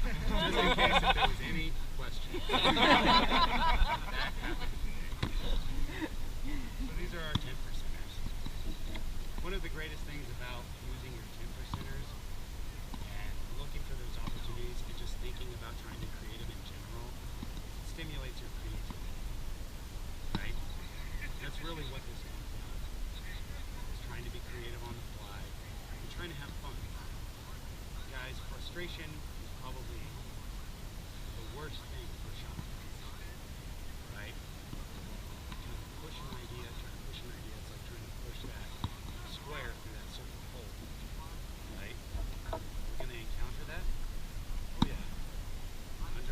Just in case if there was any question. That happened today. So these are our 10%ers. One of the greatest things about using your 10%ers and looking for those opportunities and just thinking about trying to create them in general, it stimulates your creativity, right? That's really what this is about. It's trying to be creative on the fly and trying to have fun. Guys, frustration is probably the worst thing for shopping, right? Trying to push an idea, it's like trying to push that square through that certain hole, right? We're going to encounter that? Oh yeah, 100%,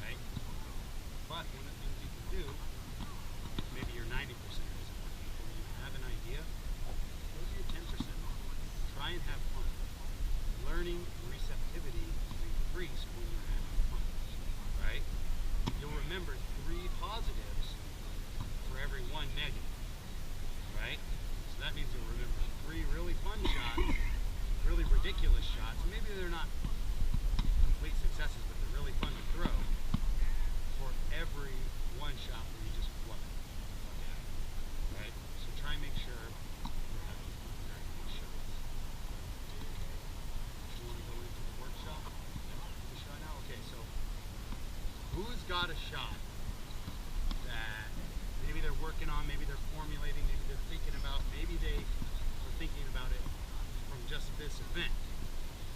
right? But one of the things you can do, maybe your 90% isn't working, or you have an idea, go to your 10%. Try and have fun. Learning receptivity is increased when you're having fun, right? You'll remember 3 positives for every 1 negative, right? So that means you'll remember 3 really fun shots, really ridiculous shots. Maybe they're not complete successes, but they're really fun to throw for every 1 shot where you just fluff it, right? So try and make sure you're having fun during these shots. You want to go into the workshop? The shot now? Okay, so who's got a shot that maybe they're working on, maybe they're formulating, maybe they're thinking about, maybe they were thinking about it from just this event.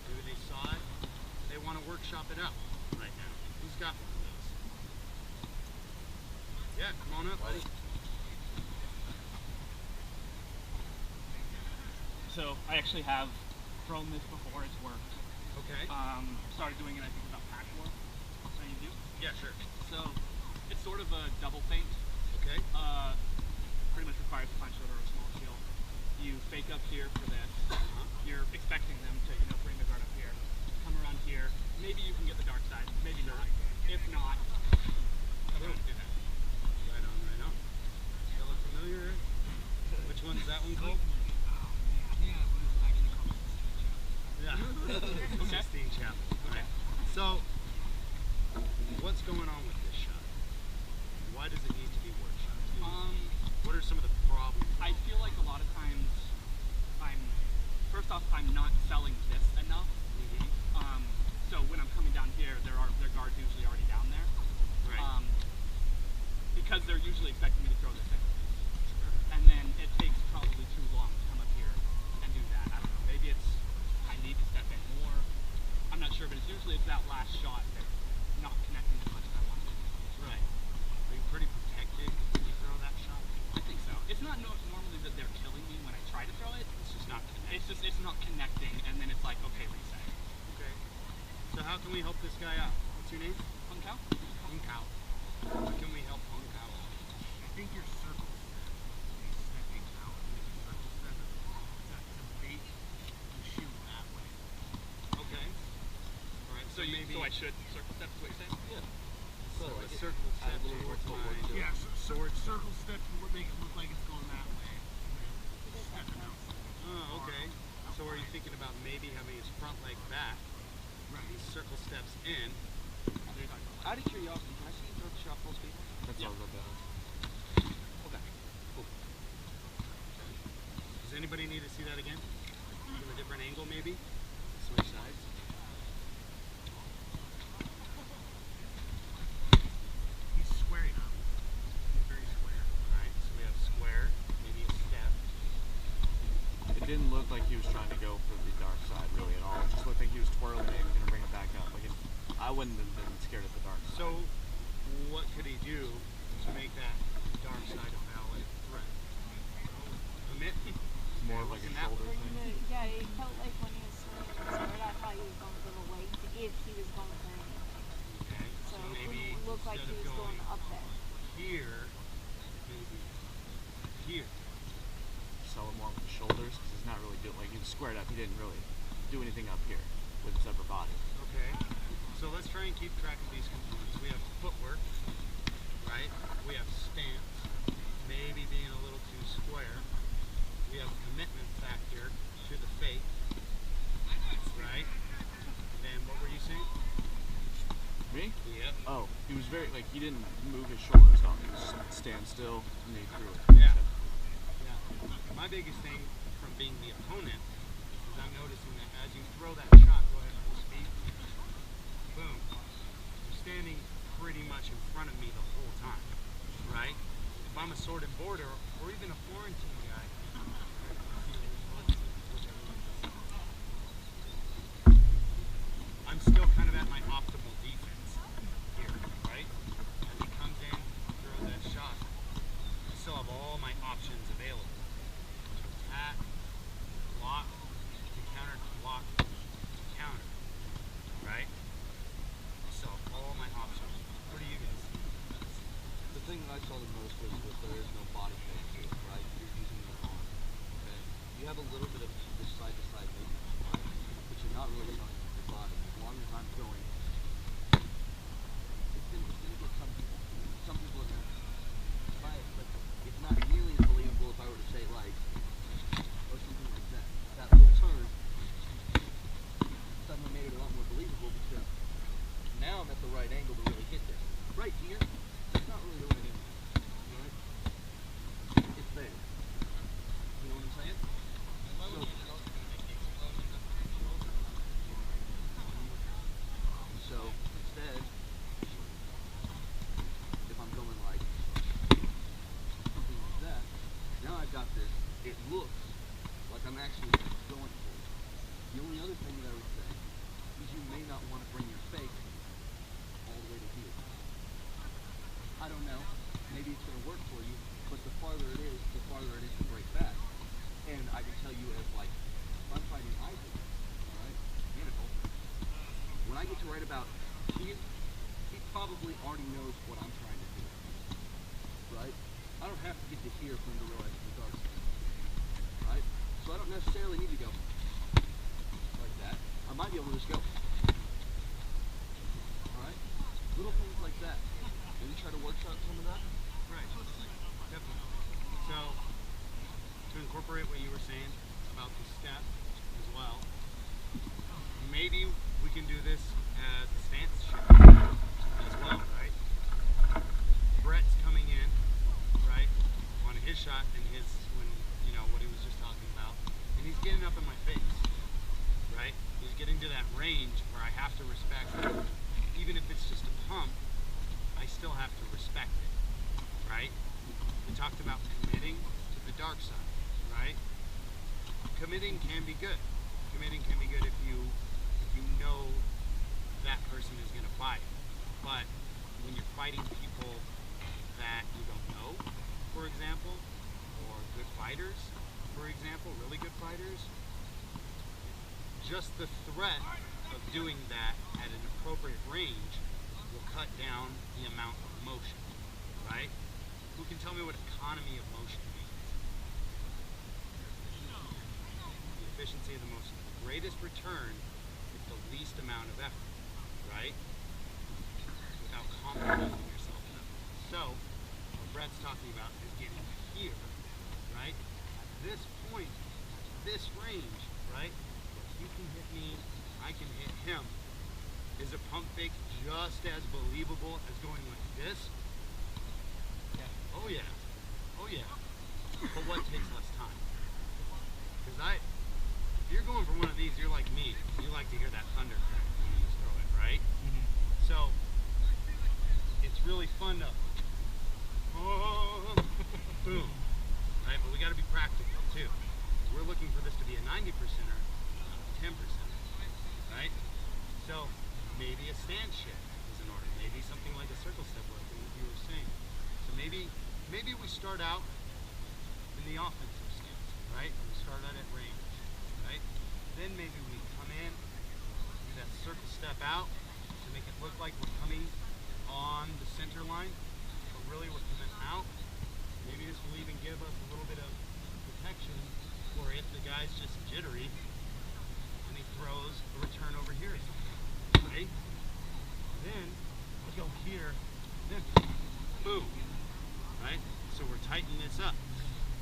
Maybe they saw it, they want to workshop it out right now. Who's got one of those? Yeah, come on up, buddy. So I actually have thrown this before, it's worked. Okay. Started doing it I think about pack war. That's how you do? Yeah, sure. So it's sort of a double feint. Okay. Pretty much requires a punch shoulder or a small shield. You fake up here for this. You're expecting them to, bring the guard up here. Come around here. Maybe you can get the dark side. Maybe not. If not, come around and do that. Right on, right on. Does that look familiar? Which one is that one called? Yeah. Okay. 16 Chapel. Alright. So, what's going on with this shot? Why does it need to be workshopped? What are some of the problems? I feel like a lot of times first off, I'm not selling this enough. So when I'm coming down here, their guard's usually already down there. Right. Because they're usually expecting me to throw this in. And then it takes probably too long to come up here and do that. I don't know, maybe it's, I need to step in more. I'm not sure, but it's that last shot that's not connecting as much as I want to. Right. Are you pretty protected when you throw that shot? I think so. It's not normally that they're killing me when I try to throw it. It's just not connected. It's not connecting, and then it's like, okay, reset. Okay. So how can we help this guy out? What's your name? Hung Cow? Hung Cow. How can we help Hung Cow out? I think your circle step is stepping out with your circle step to bait the shoe that way. Okay. Alright, So I should circle step, is what you're saying? Yeah. So a circle step towards mine. Yeah, so circle step would make it look like it's going that way. And then stepping out. Oh, okay. So are you thinking about maybe having his front leg back? Right. He circle steps in. Out of curiosity, can I see you throw the shot full speed? That's all good, Dennis. Okay. Cool. Okay. Does anybody need to see that again? From a different angle, maybe? Switch sides. He's square now. He's very square. Alright, so we have square, maybe a step. It didn't look like he was trying to go for the dark side really at all. It just looked like he was twirling it and going to bring it back up. I wouldn't have been scared of the dark side. So, what could he do to make that dark side a valid threat? Commit? More of like a shoulder thing. Yeah, it felt like when he was swinging at the start, I thought he was going for the leg if he was going for anything. Okay, So maybe it looked like he instead was of going up there. here, maybe here. Sell him more with the shoulders because he's not really doing, like he was squared up. He didn't really do anything up here with his upper body. Okay, so let's try and keep track of these components. We have footwork, right? We have stance, maybe being a little too square. We have commitment factor to the faith, right? And then what were you saying? Yep. Oh, he was very, like, he didn't move his shoulders at all. He was just stand still and he threw it. Yeah. Yeah. My biggest thing from being the opponent is I'm noticing that as you throw that shot, go ahead full speed, boom, you're standing pretty much in front of me the whole time, right? If I'm a sword and border, or even a Florentine guy, I'm still kind of at my optimal defense here, right? As he comes in, throws that shot, I still have all my options available. To attack, block, to counter, to block, to counter, right? I still have all my options. What do you guys see? The thing that I saw the most was that there is no body fake to it, right? You're using your arm. Okay? You have a little bit of this side-to-side movement, right? But you're not really showing your body. As long as I'm going, it's gonna get some people. Some people are gonna try it, but it's not nearly as believable if I were to say like, or something like that. That little turn suddenly made it a lot more believable because now I'm at the right angle to really hit this. Right here, it's not really the right angle, right? It's there. You know what I'm saying? So instead, if I'm going like something like that, now I've got this. It looks like I'm actually going for it. The only other thing that I would say is you may not want to bring your fake all the way to here. I don't know. Maybe it's going to work for you, but the farther it is to break back. And I can tell you as like, if I'm fighting Isaac, alright, Manacle, when I get to right about here, he probably already knows what I'm trying to do. Right? I don't have to get to here for him to realize the dark side. Right? So I don't necessarily need to go like that. I might be able to just go. Alright? Little things like that. Maybe try to workshop some of that. Right. Definitely. So, to incorporate what you were saying about the step as well, maybe we can do this as a stance shift as well, right? Brett's coming in, right, on his shot and his, when, you know, what he was just talking about, and he's getting up in my face, right? He's getting to that range where I have to respect it. Even if it's just a pump, I still have to respect it, right? We talked about committing to the dark side, right? Committing can be good. Committing can be good if you know that person is going to fight. But when you're fighting people that you don't know, for example, or good fighters, for example, really good fighters, just the threat of doing that at an appropriate range will cut down the amount of motion, right? Who can tell me what economy of motion means? The efficiency of the motion. The greatest return with the least amount of effort, right? Without compromising yourself enough. So, what Brett's talking about is getting here, right? At this point, this range, right? You can hit me, I can hit him. Is a pump fake just as believable as going like this? Oh yeah. Oh yeah. But what takes less time? Because if you're going for one of these, you're like me. You like to hear that thunder crack when you throw it, right? Mm-hmm. So, it's really fun to, boom, right? But we got to be practical too. We're looking for this to be a 90%er, 10%, right? So, maybe a stance shift is in order. Maybe something like a circle step like you were saying. So maybe we start out in the offensive stance, right? We start out at range, right? Then maybe we come in, do that circle step out to make it look like we're coming on the center line, but really we're coming out. Maybe this will even give us a little bit of protection for if the guy's just jittery and he throws a return over here or something, right? Then I'll go here, then boom, right? So we're tightening this up.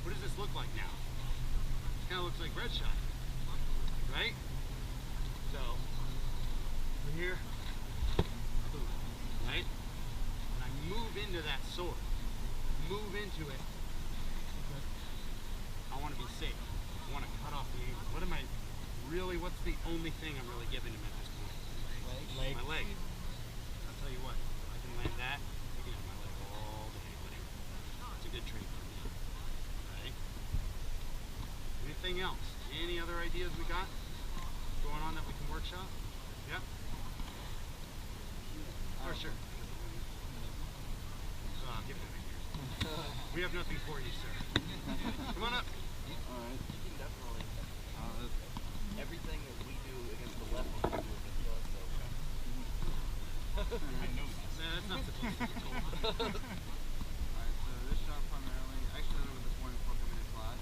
What does this look like now? It kind of looks like red shot, right? So, over here, boom, right? to it, I want to be safe. I want to cut off the angle. What am I really, what's the only thing I'm really giving him at this point? Leg. My leg. I'll tell you what, if I can land that, I can have my leg all day, buddy. It's a good trade for me. Right? Anything else? Any other ideas we got going on that we can workshop? Yep. For sure. Get out of here. We have nothing for you, sir. Come on up. Alright. You can definitely. Everything that we do against the left one, we do against the other. I know that. Nah, that's not supposed to be told. Alright, so this shot primarily, I actually learned this morning before coming to class,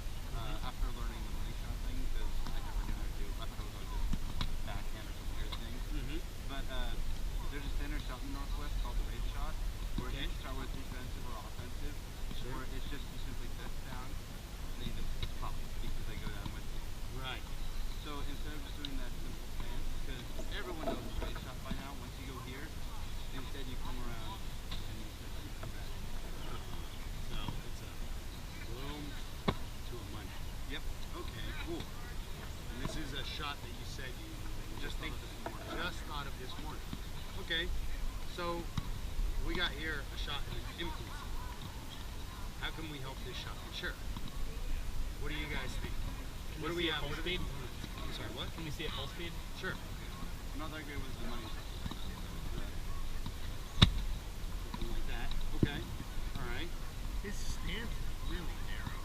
after learning the money shot thing, because I never knew how to do it. I thought it was like this backhand or some weird thing. But there's a standard shot in the Northwest called the raid shot, where you can start with defensive or offensive, or it's just you simply set down, and then you just pop because they go down with you. Right. So instead of just doing that simple stance, because everyone knows the raid shot by now, once you go here, instead you come around and you set you come back. So it's a boom to a money. Yep. Okay, cool. And this is a shot that you said you Just think this morning. just thought of this morning. Okay, so we got here a shot in its infancy. How can we help this shot mature? What do you guys think? What do we have? Full What are the speed? components? I'm sorry, what? Can we see it full speed? Sure. I'm not that great with the money shot. Something like that. Okay. All right. His stance is really narrow.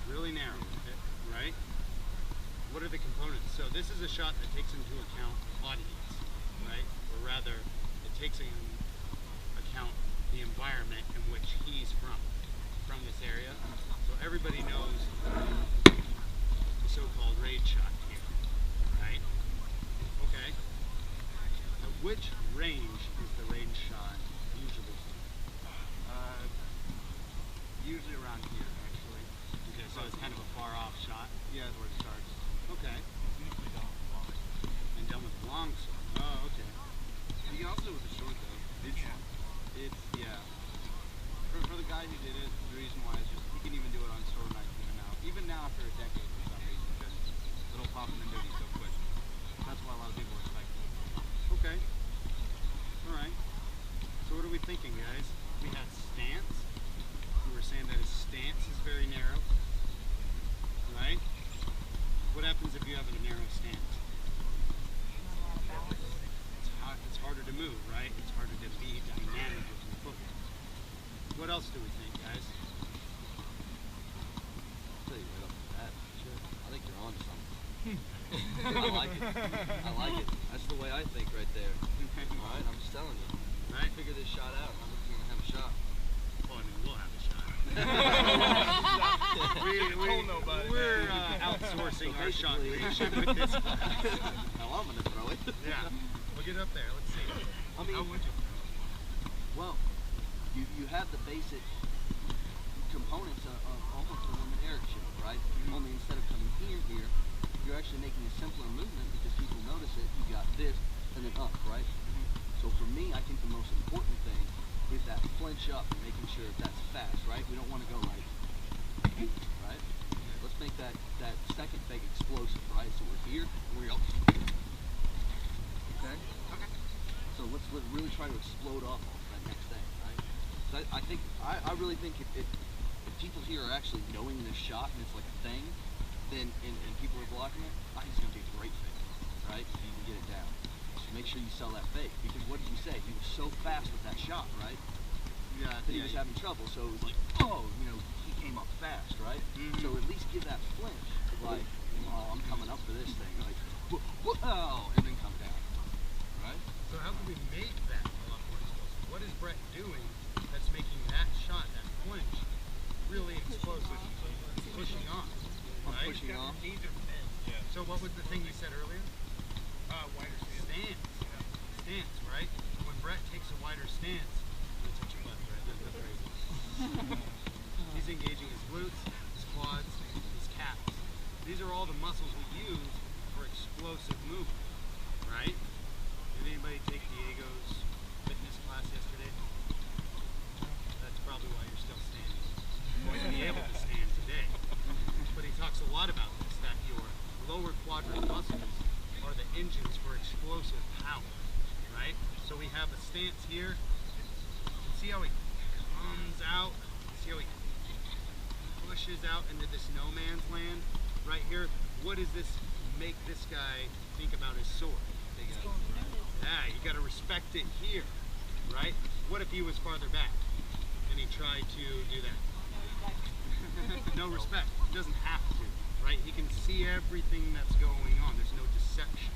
Really narrow, okay, right? What are the components? So this is a shot that takes into account audience, right? Or rather, it takes into account the environment in which he's from this area. So everybody knows the so-called raid shot here, right? Okay. At which range is the range shot usually from? Usually around here, actually. Okay, so it's kind of a far-off shot. Yeah, is where it starts. Okay. Usually don't fall. And done with long sword. Oh, okay. You can also do it with a short though. Yeah. For the guy who did it, the reason why is just he can even do it on sword knife even now. Even now after a decade for some reason, because it'll pop in the dirty so quick. That's why a lot of people respect it. Okay. Alright. So what are we thinking, guys? We had stance. We were saying that his stance is very narrow. Right? What happens if you have a narrow stance? It's harder to move, right? It's harder to be dynamic with your footwork. What else do we think, guys? I'll tell you right off the bat, sure. I think you're on something. I like it. I like it. That's the way I think right there. Alright, I'm just telling you. Right? Figure this shot out. I think you're gonna have a shot. Oh, I mean, we'll have a shot. Told nobody. We're outsourcing our shot basically- creation with this class. Now I'm gonna throw it. Yeah. We'll get up there. Let's see. I mean, How would you throw it? well, you have the basic components of almost a woman air show, right? Only instead of coming here, you're actually making a simpler movement because people notice it. You got this and then up, right? So for me, I think the most important thing is that flinch up and making sure that's fast, right? We don't want to go like, right? Let's make that second leg explosive, right? So we're here, and we're up. Okay? Okay. So let's really try to explode off that next thing, right? So I really think if people here are actually knowing this shot and it's like a thing, then and people are blocking it, I think it's gonna be a great fake, right? If you can get it down. So make sure you sell that fake because what did you say? He was so fast with that shot, right? Yeah, That he was having trouble. So it was like, oh, he came up fast, right? So at least give that flinch, like, oh, I'm coming up for this thing, like, whoa, and then come down, right? So how can we make that a lot more explosive? What is Brett doing that's making that shot, that flinch, really explosive? Pushing off, right? Pushing off. Needs are thin. Yeah. So what was the thing you said earlier? Wider stance. Stance, right? When Brett takes a wider stance, I'm gonna touch your left, right? That's right. He's engaging his glutes, his quads, his calves. These are all the muscles we use for explosive movement, right? Did anybody take Diego's fitness class yesterday? That's probably why you're still standing. out, right? So we have a stance here. See how he comes out? See how he pushes out into this no man's land right here? What does this make this guy think about his sword? Yeah, you gotta respect it here, right? What if he was farther back and he tried to do that? No respect. He doesn't have to, right? He can see everything that's going on. There's no deception.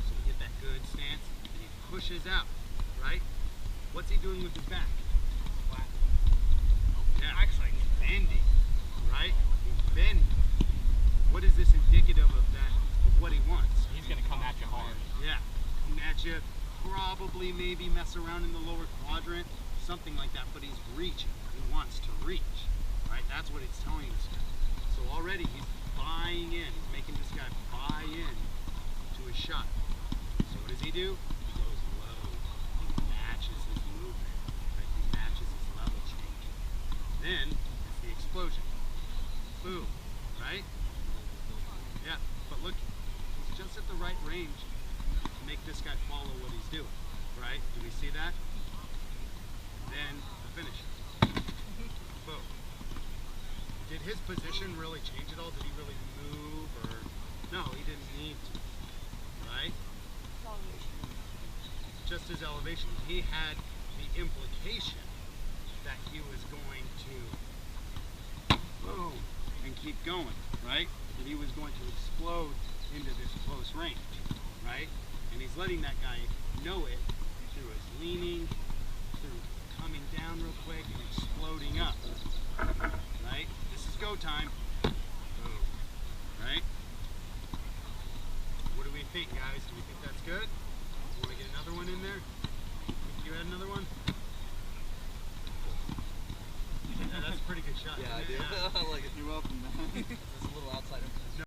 So we get that good stance and he pushes out, right? What's he doing with his back? Flat. Yeah, actually he's bending, right? He's bending. What is this indicative of that, of what he wants? He's gonna come at you hard. Yeah, come at you, probably maybe mess around in the lower quadrant, something like that, but he's reaching. He wants to reach, right? That's what it's telling this guy. So already he's buying in, he's making this guy buy in to his shot. So what does he do? He goes low. He matches his movement, right? He matches his level change. Then it's the explosion. Boom, right? Yeah, but look, he's just at the right range to make this guy follow what he's doing, right? Do we see that? Then the finish. Boom. Did his position really change at all? Did he really move or? No, he didn't need to, right? Just his elevation. He had the implication that he was going to boom and keep going, right? That he was going to explode into this close range, right? And he's letting that guy know it through his leaning, through coming down real quick and exploding up, right? This is go time. Boom, right? What do we think, guys? Do we think that's good? Want to get another one in there? Think you had another one? Yeah, that's a pretty good shot. Yeah, I isn't do. it? I like it. You're welcome, man. It's a little outside of